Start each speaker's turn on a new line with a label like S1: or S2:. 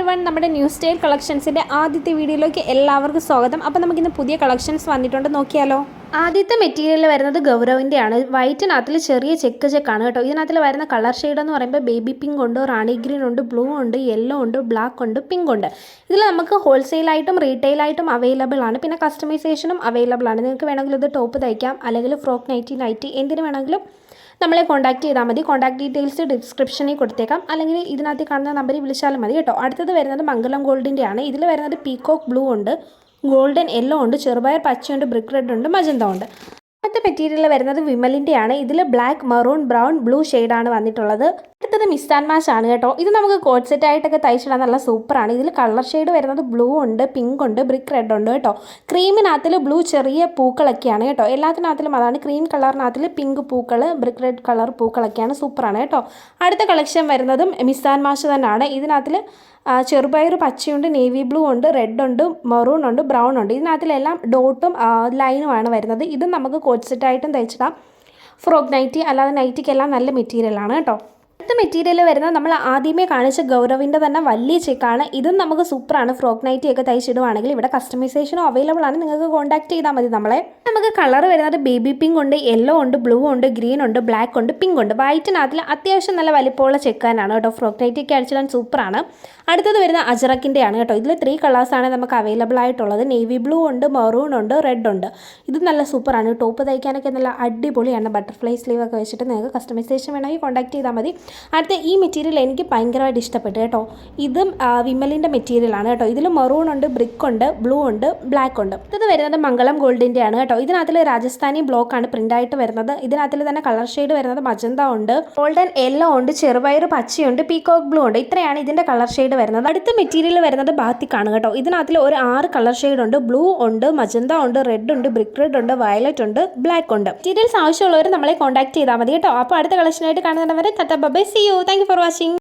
S1: Everyone, നമ്മുടെ new style കളക്ഷൻസിൻ്റെ ആദ്യത്തെ വീഡിയോയിലേക്ക് എല്ലാവർക്കും സ്വാഗതം. അപ്പോൾ നമുക്കിന്ന് പുതിയ കളക്ഷൻസ് വന്നിട്ടുണ്ട്, നോക്കിയാലോ. ആദ്യത്തെ മെറ്റീരിയൽ വരുന്നത് ഗൗരവിൻ്റെ ആണ്. വൈറ്റിനകത്തിൽ ചെറിയ ചെക്കാണ് കേട്ടോ. ഇതിനകത്തിൽ വരുന്ന കളർ ഷെയ്ഡ് എന്ന് പറയുമ്പോൾ ബേബി പിങ്ക് ഉണ്ട്, റാണി ഗ്രീൻ ഉണ്ട്, ബ്ലൂ ഉണ്ട്, യെല്ലോ ഉണ്ട്, ബ്ലാക്ക് ഉണ്ട്, പിങ്ക് ഉണ്ട്. ഇതിൽ നമുക്ക് ഹോൾസെയിലായിട്ടും റീറ്റെയിലായിട്ടും അവൈലബിൾ ആണ്. പിന്നെ കസ്റ്റമൈസേഷനും അവൈലബിൾ ആണ്. നിങ്ങൾക്ക് വേണമെങ്കിൽ ഇത് ടോപ്പ് തയ്ക്കാം, അല്ലെങ്കിൽ ഫ്രോക്ക് നൈറ്റി എന്തിനു വേണമെങ്കിലും നമ്മളെ കോൺടാക്ട് ചെയ്താൽ മതി. കോൺടാക്ട് ഡീറ്റെയിൽസ് ഡിസ്ക്രിപ്ഷനിൽ കൊടുത്തേക്കാം, അല്ലെങ്കിൽ ഇതിനകത്ത് കാണുന്ന നമ്പറിൽ വിളിച്ചാലും മതി കേട്ടോ. അടുത്തത് വരുന്നത് മംഗലം ഗോൾഡിൻ്റെ ആണ്. ഇതിൽ വരുന്നത് പീകോക്ക് ബ്ലൂ ഉണ്ട്, ഗോൾഡൻ യെല്ലോ ഉണ്ട്, ചെറുപയർ പച്ചയുണ്ട്, ബ്രിക്ക് റെഡ് ഉണ്ട്, മജന്ത ഉണ്ട്. അടുത്ത മെറ്റീരിയൽ വരുന്നത് വിമലിൻ്റെ ആണ്. ഇതിൽ ബ്ലാക്ക്, മെറൂൺ, ബ്രൗൺ, ബ്ലൂ ഷെയ്ഡാണ് വന്നിട്ടുള്ളത്. അടുത്തത് മിക്സ് ആൻഡ് മാച്ച് ആണ് കേട്ടോ. ഇത് നമുക്ക് കോഡ് സെറ്റ് ആയിട്ടൊക്കെ തയ്ച്ചിടാൻ നല്ല സൂപ്പറാണ്. ഇതിൽ കളർ ഷെയ്ഡ് വരുന്നത് ബ്ലൂ ഉണ്ട്, പിങ്ക് ഉണ്ട്, ബ്രിക്ക് റെഡ് ഉണ്ട് കേട്ടോ. ക്രീമിനകത്തിൽ ബ്ലൂ ചെറിയ പൂക്കളൊക്കെയാണ് കേട്ടോ. എല്ലാത്തിനകത്തിലും അതാണ്. ക്രീം കളറിനകത്തിൽ പിങ്ക് പൂക്കൾ, ബ്രിക്ക് റെഡ് കളർ പൂക്കളൊക്കെയാണ്, സൂപ്പറാണ് കേട്ടോ. അടുത്ത കളക്ഷൻ വരുന്നതും മിക്സ് ആൻഡ് മാച്ച് തന്നെയാണ്. ഇതിനകത്തിൽ ചെറുപയർ പച്ചയുണ്ട്, നേവി ബ്ലൂ ഉണ്ട്, റെഡ് ഉണ്ട്, മെറൂൺ ഉണ്ട്, ബ്രൗൺ ഉണ്ട്. ഇതിനകത്തിലെല്ലാം ഡോട്ടും ലൈനുമാണ് വരുന്നത്. ഇതും നമുക്ക് കോഡ് സെറ്റായിട്ടും തയ്ച്ചിടാം. ഫ്രോക്ക് നൈറ്റി അല്ലാതെ നൈറ്റിക്കെല്ലാം നല്ല മെറ്റീരിയലാണ് കേട്ടോ. അടുത്ത മെറ്റീരിയൽ വരുന്നത് നമ്മൾ ആദ്യമേ കാണിച്ച ഗൗരവിൻ്റെ തന്നെ വലിയ ചെക്കാണ്. ഇതും നമുക്ക് സൂപ്പറാണ്. ഫ്രോക്ക് നൈറ്റി ഒക്കെ തയ്ച്ചിടുവാണെങ്കിൽ ഇവിടെ കസ്റ്റമൈസേഷനും അവൈലബിൾ ആണ്. നിങ്ങൾക്ക് കോൺടാക്ട് ചെയ്താൽ മതി നമ്മളെ. നമുക്ക് കളർ വരുന്നത് ബേബി പിങ്ക് ഉണ്ട്, യെല്ലോ ഉണ്ട്, ബ്ലൂ ഉണ്ട്, ഗ്രീൻ ഉണ്ട്, ബ്ലാക്ക് ഉണ്ട്, പിങ്ക് ഉണ്ട്. വൈറ്റിനകത്തിൽ അത്യാവശ്യം നല്ല വലിപ്പമുള്ള ചെക്കാനാണ് കേട്ടോ. ഫ്രോക്ക് നൈറ്റി ഒക്കെ അടിച്ചിടാൻ സൂപ്പറാണ്. അടുത്തത് വരുന്ന അജറക്കിൻ്റെ ആണ് കേട്ടോ. ഇതിൽ 3 കളേഴ്സാണ് നമുക്ക് അവൈലബിൾ ആയിട്ടുള്ളത്. നേവി ബ്ലൂ ഉണ്ട്, മെറൂൺ ഉണ്ട്, റെഡ് ഉണ്ട്. ഇത് നല്ല സൂപ്പറാണ്. ടോപ്പ് തയ്ക്കാനൊക്കെ നല്ല അടിപൊളിയാണ്. ബട്ടർഫ്ലൈ സ്ലീവ് ഒക്കെ വെച്ചിട്ട് നിങ്ങൾക്ക് കസ്റ്റമൈസേഷൻ വേണമെങ്കിൽ കോൺടാക്ട് ചെയ്താൽ മതി. അടുത്ത ഈ മെറ്റീരിയൽ എനിക്ക് ഭയങ്കരമായിട്ട് ഇഷ്ടപ്പെട്ടു കേട്ടോ. ഇതും വിമലിൻ്റെ മെറ്റീരിയലാണ് കേട്ടോ. ഇതിൽ മെറൂൺ ഉണ്ട്, ബ്രിക്ക് ഉണ്ട്, ബ്ലൂ ഉണ്ട്, ബ്ലാക്ക് ഉണ്ട്. ഇത് വരുന്നത് മംഗളം ഗോൾഡിൻ്റെ ആണ് കേട്ടോ. ഇതിനകത്തിൽ രാജസ്ഥാനി ബ്ലോക്കാണ് പ്രിൻ്റായിട്ട് വരുന്നത്. ഇതിനകത്തിൽ തന്നെ കളർ ഷെയ്ഡ് വരുന്നത് മജന്ത ഉണ്ട്, ഗോൾഡൻ യെല്ലോ ഉണ്ട്, ചെറുപയർ പച്ചയുണ്ട്, പീകോക്ക് ബ്ലൂ ഉണ്ട്. ഇത്രയാണ് ഇതിൻ്റെ കളർ ഷെയ്ഡ് വരുന്നത്. അടുത്ത മെറ്റീരിയൽ വരുന്നത് ബാത്തിക്കാണ് കേട്ടോ. ഇതിനകത്തിൽ ഒരു 6 കളർ ഷെയ്ഡ് ഉണ്ട്. ബ്ലൂ ഉണ്ട്, മജന്ത ഉണ്ട്, റെഡ് ഉണ്ട്, ബ്രിക്ക് റെഡ് ഉണ്ട്, വയലറ്റ് ഉണ്ട്, ബ്ലാക്ക് ഉണ്ട്. മെറ്റീരിയൽസ് ആവശ്യമുള്ളവർ നമ്മളെ കോൺടാക്ട് ചെയ്താൽ മതി കേട്ടോ. അപ്പോൾ അടുത്ത കളക്ഷനായിട്ട് കാണുന്നവരെ tata bye bye, see you. Thank you for watching.